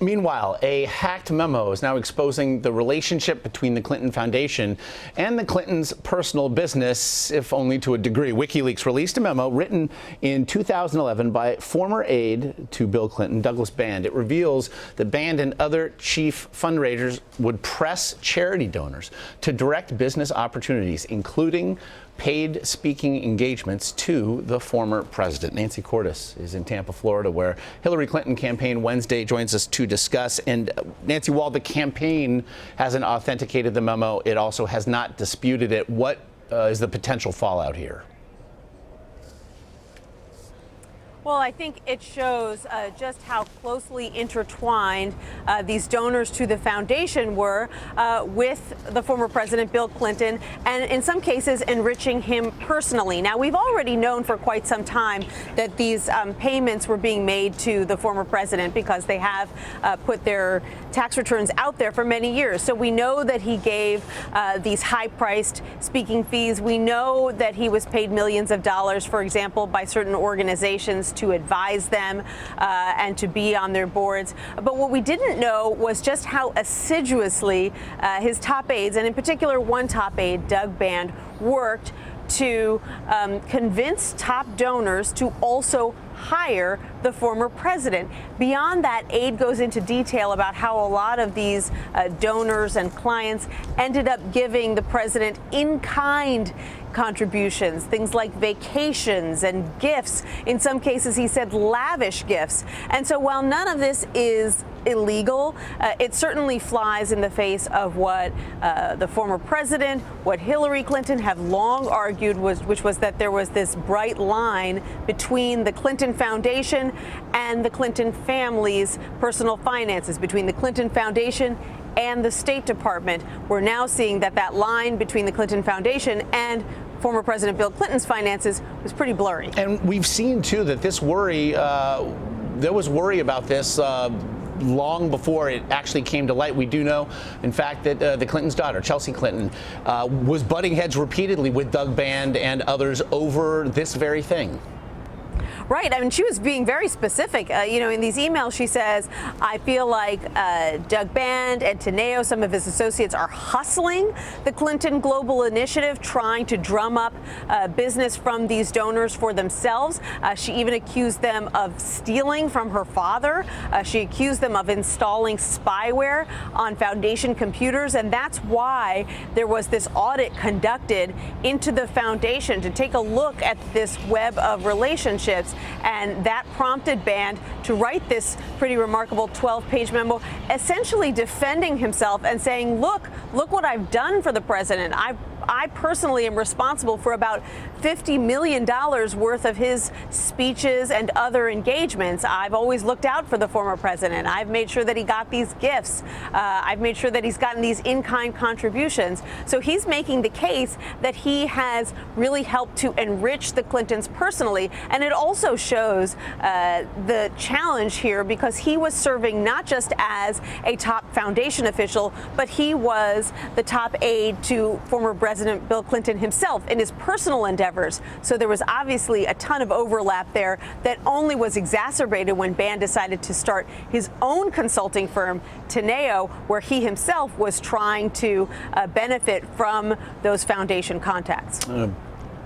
Meanwhile, a hacked memo is now exposing the relationship between the Clinton Foundation and the Clintons' personal business, if only to a degree. WikiLeaks released a memo written in 2011 by former aide to Bill Clinton, Douglas Band. It reveals that Band and other chief fundraisers would press charity donors to direct business opportunities, including paid speaking engagements to the former president. Nancy Cordes is in Tampa, Florida, where Hillary Clinton campaign Wednesday joins us to discuss. And Nancy, while the campaign hasn't authenticated the memo, it also has not disputed it. What is the potential fallout here? Well, I think it shows just how closely intertwined these donors to the foundation were with the former president, Bill Clinton, and in some cases enriching him personally. Now, we've already known for quite some time that these payments were being made to the former president because they have put their tax returns out there for many years. So we know that he gave these high-priced speaking fees. We know that he was paid millions of dollars, for example, by certain organizations to advise them and to be on their boards. But what we didn't know was just how assiduously his top aides, and in particular one top aide, Doug Band, worked to convince top donors to also hire the former president. Beyond that, aide goes into detail about how a lot of these donors and clients ended up giving the president in-kind contributions, things like vacations and gifts. In some cases, he said lavish gifts. And so while none of this is illegal, it certainly flies in the face of what the former president, what Hillary Clinton have long argued, which was that there was this bright line between the Clinton Foundation and the Clinton family's personal finances, between the Clinton Foundation and the State Department. We're now seeing that that line between the Clinton Foundation and former President Bill Clinton's finances was pretty blurry. And we've seen, too, that this worry, there was worry about this long before it actually came to light. We do know, in fact, that the Clinton's daughter, Chelsea Clinton, was butting heads repeatedly with Doug Band and others over this very thing. Right. I mean, she was being very specific. In these emails, she says, I feel like Doug Band and Teneo, some of his associates, are hustling the Clinton Global Initiative, trying to drum up business from these donors for themselves. She even accused them of stealing from her father. She accused them of installing spyware on foundation computers. And that's why there was this audit conducted into the foundation to take a look at this web of relationships. And that prompted Band to write this pretty remarkable 12-page memo, essentially defending himself and saying, look what I've done for the president. I personally am responsible for about $50 million worth of his speeches and other engagements. I've always looked out for the former president. I've made sure that he got these gifts. I've made sure that he's gotten these in-kind contributions. So he's making the case that he has really helped to enrich the Clintons personally. And it also shows the challenge here, because he was serving not just as a top foundation official, but he was the top aide to former President Bill Clinton himself in his personal endeavors. So there was obviously a ton of overlap there that only was exacerbated when Band decided to start his own consulting firm, Teneo, where he himself was trying to benefit from those foundation contacts.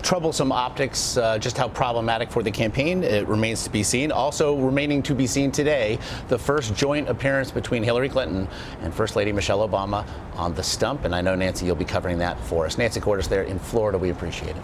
Troublesome optics, just how problematic for the campaign, it remains to be seen. Also remaining to be seen today, the first joint appearance between Hillary Clinton and First Lady Michelle Obama on the stump. And I know, Nancy, you'll be covering that for us. Nancy Cordes there in Florida. We appreciate it.